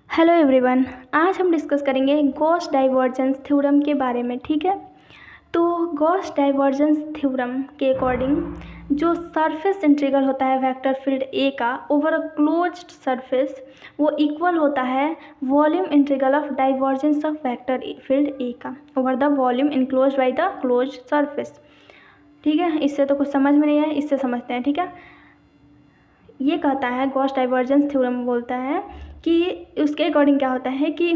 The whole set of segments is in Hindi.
हेलो एवरीवन, आज हम डिस्कस करेंगे गॉस डाइवर्जेंस थ्योरम के बारे में। ठीक है, तो गॉस डाइवर्जेंस थ्योरम के अकॉर्डिंग जो सरफेस इंटीग्रल होता है वेक्टर फील्ड ए का ओवर अ क्लोज्ड सरफेस वो इक्वल होता है volume integral of divergence of vector field A का over the volume enclosed by the closed surface. ठीक है, इससे तो कुछ समझ में नहीं आया, इससे समझते हैं। ठीक है, ये कहता है गॉस डाइवर्जेंस थ्योरम बोलता है कि उसके अकॉर्डिंग क्या होता है कि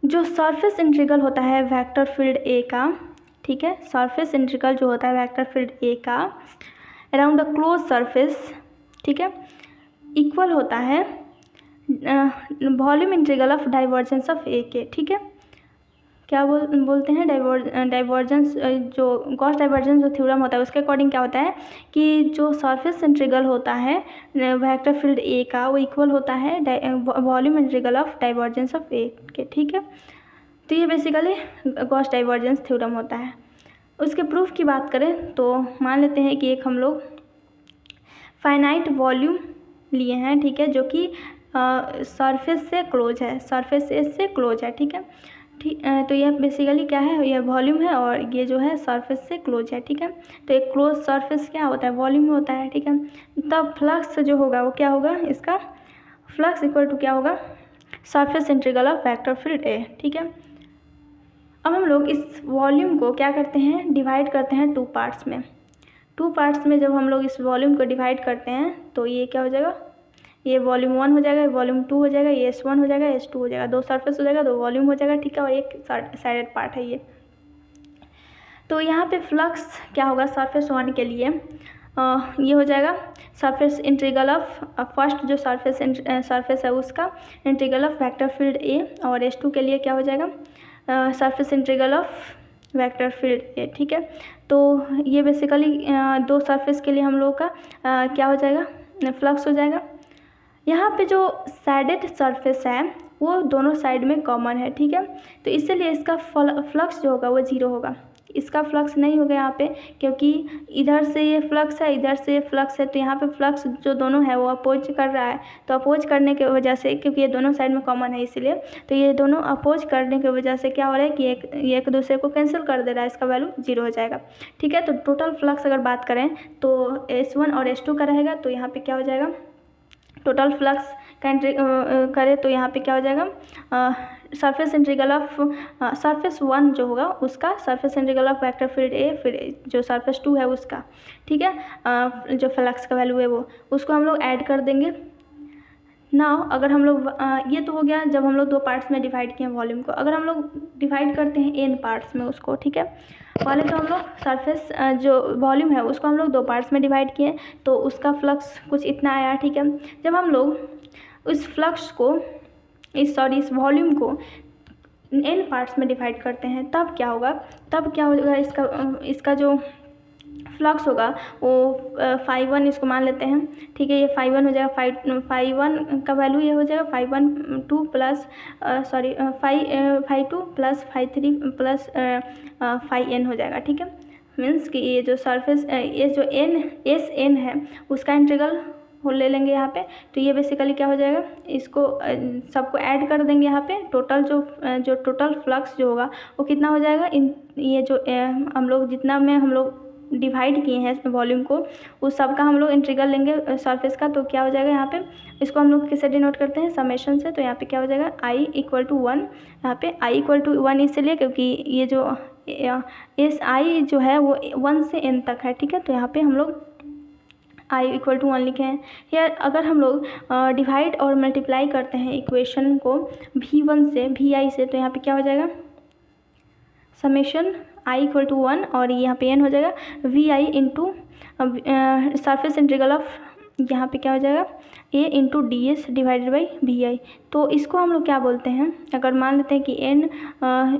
जो सरफेस इंटीग्रल होता है वेक्टर फील्ड ए का, ठीक है, सरफेस इंटीग्रल जो होता है वेक्टर फील्ड ए का अराउंड द क्लोज सरफेस, ठीक है, इक्वल होता है volume integral of divergence of A के। ठीक है, क्या बोलते हैं डाइवर्जेंस, जो गॉस डाइवर्जेंस जो थ्योरम होता है उसके अकॉर्डिंग क्या होता है कि जो सरफेस इंटीग्रल होता है वेक्टर फील्ड ए का वो इक्वल होता है volume integral of divergence of A के। ठीक है, तो ये बेसिकली गॉस डाइवर्जेंस थ्योरम होता है। उसके प्रूफ की बात करें तो मान लेते हैं कि एक हम लोग फाइनाइट वॉल्यूम लिए हैं, ठीक है, जो कि सरफेस से क्लोज है, सरफेस से क्लोज है। ठीक है, तो यह बेसिकली क्या है, यह वॉल्यूम है और ये जो है सरफेस से क्लोज है। ठीक है, तो एक क्लोज सरफेस क्या होता है, वॉल्यूम होता है। ठीक है, तब फ्लक्स जो होगा वो क्या होगा, इसका फ्लक्स इक्वल टू क्या होगा, surface integral of vector field A. ठीक है, अब हम लोग इस वॉल्यूम को क्या करते हैं, डिवाइड करते हैं टू पार्ट्स में। जब हम लोग इस वॉल्यूम को डिवाइड करते हैं तो ये क्या हो जाएगा, ये वॉल्यूम 1 हो जाएगा, वॉल्यूम 2 हो जाएगा, ये S1 हो जाएगा, S2 हो जाएगा, दो सरफेस हो जाएगा, दो वॉल्यूम हो जाएगा। ठीक है, और एक साइडेड पार्ट है ये। तो यहाँ पे फ्लक्स क्या होगा सरफेस 1 के लिए, ये हो जाएगा सरफेस इंटीग्रल ऑफ फर्स्ट जो सरफेस है उसका integral of vector field A, और S2 के लिए क्या हो जाएगा surface integral of vector field A. ठीक है, तो ये बेसिकली दो सरफेस के लिए हम लोग का क्या हो जाएगा, फ्लक्स हो जाएगा। यहाँ पे जो साइडेड सरफेस है वो दोनों साइड में कॉमन है। ठीक है, तो इसलिए इसका फ्लक्स जो होगा वो ज़ीरो होगा, इसका फ्लक्स नहीं होगा यहाँ पे, क्योंकि इधर से ये फ्लक्स है, इधर से ये फ्लक्स है, तो यहाँ पे फ्लक्स जो दोनों है वो अपोज कर रहा है। तो अपोज करने की वजह से, क्योंकि ये दोनों साइड में कॉमन है इसलिए, तो ये दोनों अपोज करने की वजह से क्या हो रहा है कि ये एक दूसरे को कैंसिल कर दे रहा है, इसका वैल्यू जीरो हो जाएगा। ठीक है, तो टोटल फ्लक्स अगर बात करें तो S1 और S2 का रहेगा, तो यहाँ पर क्या हो जाएगा, टोटल फ्लक्स करें तो यहाँ पे क्या हो जाएगा, सरफेस इंटीग्रल ऑफ सरफेस 1 जो होगा उसका surface integral of vector field A, फिर जो सरफेस 2 है उसका। ठीक है, जो फ्लक्स का वैल्यू है वो उसको हम लोग ऐड कर देंगे। नाउ अगर हम लोग ये तो हो गया जब हम लोग दो पार्ट्स में डिवाइड किए वॉल्यूम को। अगर हम लोग डिवाइड करते हैं एन पार्ट्स में उसको, ठीक है, पहले तो हम लोग सरफेस जो वॉल्यूम है उसको हम लोग दो पार्ट्स में डिवाइड किए तो उसका फ्लक्स कुछ इतना आया। ठीक है, जब हम लोग उस फ्लक्स को इस वॉल्यूम को एन पार्ट्स में डिवाइड करते हैं तब क्या होगा, इसका जो फ्लक्स होगा वो 5 इसको मान लेते हैं। ठीक है, ये 5 हो जाएगा, 5 का वैल्यू ये हो जाएगा 5 प्लस 5 प्लस 5 प्लस 5n हो जाएगा। ठीक है, मीन्स कि ये जो सरफेस ये जो एन है उसका इंटीग्रल वो ले लेंगे यहाँ पे। तो ये बेसिकली क्या हो जाएगा, इसको सबको ऐड कर देंगे यहाँ पे। टोटल जो टोटल फ्लक्स जो होगा वो कितना हो जाएगा, ये जो हम लोग जितना में हम लोग डिवाइड किए हैं इसमें वॉल्यूम को, उस सब का हम लोग इंटीग्रल लेंगे सरफेस का। तो क्या हो जाएगा यहाँ पे, इसको हम लोग किससे डिनोट करते हैं, समेशन से। तो यहाँ पे क्या हो जाएगा I = 1, यहाँ पे I = 1 इसलिए क्योंकि ये जो इस I जो है वो 1 से n तक है। ठीक है, तो यहाँ पे हम लोग I = 1 लिखे हैं। या अगर हम लोग डिवाइड और मल्टीप्लाई करते हैं इक्वेशन को V1 से Vi से, तो यहाँ पे क्या हो जाएगा समेशन I = 1 और यहाँ पे n हो जाएगा Vi into surface integral of, यहाँ पे क्या हो जाएगा A into ds divided by Vi। तो इसको हम लोग क्या बोलते हैं, अगर मान लेते हैं कि n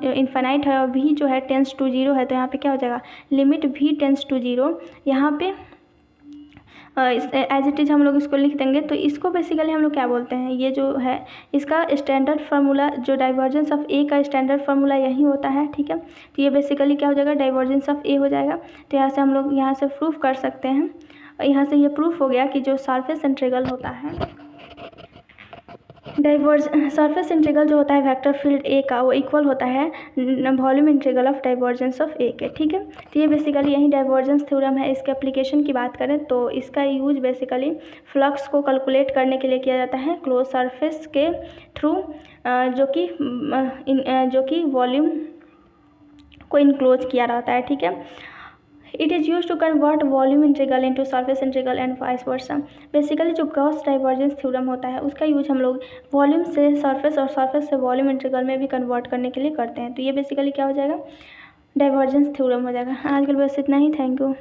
इन्फिनाइट है और v जो है टेंस टू 0 है, तो यहाँ पे क्या हो जाएगा लिमिट v टेंस टू 0। यहाँ पे एज इट इज़ हम लोग इसको लिख देंगे। तो इसको बेसिकली हम लोग क्या बोलते हैं, ये जो है इसका स्टैंडर्ड फार्मूला, जो डाइवर्जेंस ऑफ ए का स्टैंडर्ड फार्मूला यही होता है। ठीक है, तो ये बेसिकली क्या हो जाएगा, डाइवर्जेंस ऑफ ए हो जाएगा। तो यहाँ से हम लोग यहाँ से प्रूफ कर सकते हैं, यहाँ से ये प्रूफ हो गया कि जो सरफेस इंटीग्रल होता है सरफेस इंटीग्रल जो होता है वेक्टर फील्ड ए का वो इक्वल होता है volume integral of divergence of A के, ठीक है। तो ये बेसिकली यही डाइवर्जेंस थ्योरम है। इसके एप्लीकेशन की बात करें तो इसका यूज बेसिकली फ्लक्स को कैलकुलेट करने के लिए किया जाता है क्लोज सरफेस के थ्रू, जो कि वॉल्यूम को इनक्लोज किया रहता है, ठीक है। It is use to convert volume integral into surface integral and vice versa. Basically जो गॉस डाइवर्जेंस थ्योरम होता है उसका यूज हम लोग वॉल्यूम से सरफेस और सरफेस से वॉल्यूम इंटीग्रल में भी कन्वर्ट करने के लिए करते हैं। तो ये बेसिकली क्या हो जाएगा, डाइवर्जेंस थ्योरम हो जाएगा। आज के लिए बस इतना ही। Thank you.